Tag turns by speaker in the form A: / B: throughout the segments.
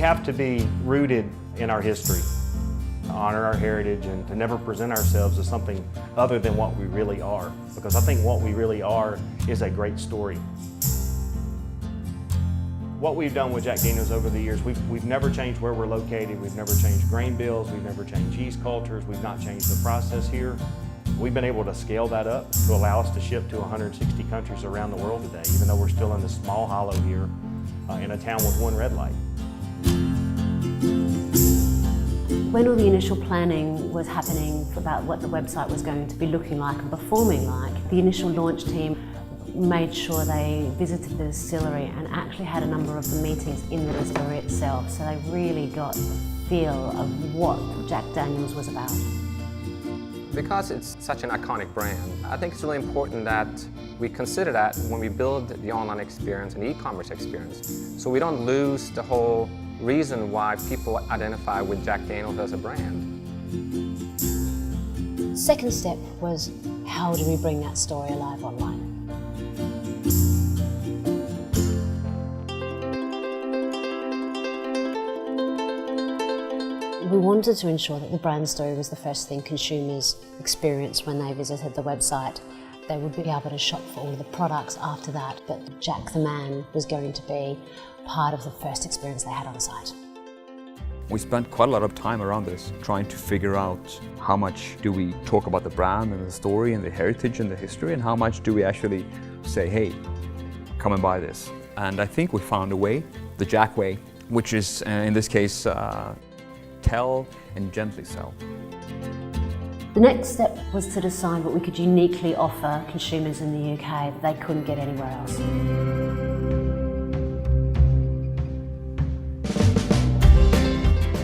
A: have to be rooted in our history, honor our heritage, and to never present ourselves as something other than what we really are. Because I think what we really are is a great story. What we've done with Jack Daniel's over the years, we've never changed where we're located, we've never changed grain bills, we've never changed yeast cultures, we've not changed the process here. We've been able to scale that up to allow us to ship to 160 countries around the world today, even though we're still in this small hollow here in a town with one red light.
B: When all the initial planning was happening about what the website was going to be looking like and performing like, the initial launch team made sure they visited the distillery and actually had a number of the meetings in the distillery itself, so they really got the feel of what Jack Daniel's was about.
C: Because it's such an iconic brand, I think it's really important that we consider that when we build the online experience and e-commerce experience, so we don't lose the whole reason why people identify with Jack Daniel's as a brand.
B: Second step was, how do we bring that story alive online? We wanted to ensure that the brand story was the first thing consumers experienced when they visited the website. They would be able to shop for all of the products after that, but Jack the Man was going to be part of the first experience they had on site.
D: We spent quite a lot of time around this, trying to figure out how much do we talk about the brand and the story and the heritage and the history, and how much do we actually say, hey, come and buy this. And I think we found a way, the Jack way, which is, in this case, tell and gently sell.
B: The next step was to decide what we could uniquely offer consumers in the UK that they couldn't get anywhere else.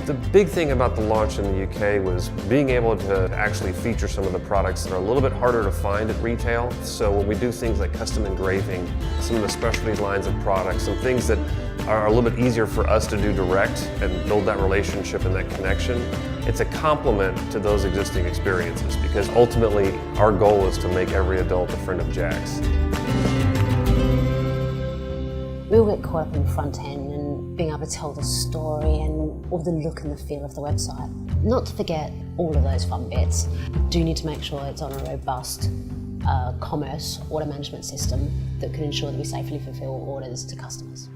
E: The big thing about the launch in the UK was being able to actually feature some of the products that are a little bit harder to find at retail. So when we do things like custom engraving, some of the specialty lines of products, some things that are a little bit easier for us to do direct and build that relationship and that connection, it's a complement to those existing experiences, because ultimately our goal is to make every adult a friend of Jack's.
B: We all get caught up in the front end and being able to tell the story and all the look and the feel of the website. Not to forget all of those fun bits. We do need to make sure it's on a robust commerce order management system that can ensure that we safely fulfill orders to customers.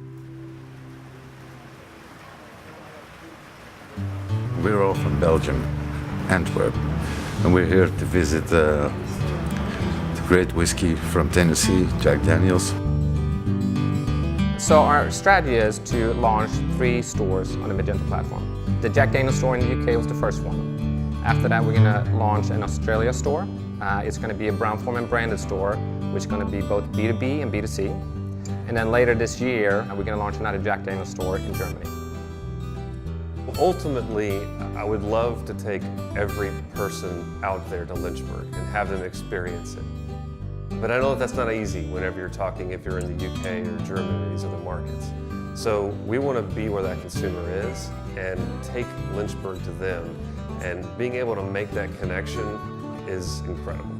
F: We're all from Belgium, Antwerp, and we're here to visit the great whiskey from Tennessee, Jack Daniel's.
C: So our strategy is to launch 3 stores on the Magento platform. The Jack Daniel's store in the UK was the first one. After that, we're going to launch an Australia store. It's going to be a Brown-Forman branded store, which is going to be both B2B and B2C. And then later this year, we're going to launch another Jack Daniel's store in Germany.
E: Ultimately, I would love to take every person out there to Lynchburg and have them experience it. But I know that that's not easy whenever you're talking, if you're in the UK or Germany or these other markets. So we want to be where that consumer is and take Lynchburg to them, and being able to make that connection is incredible.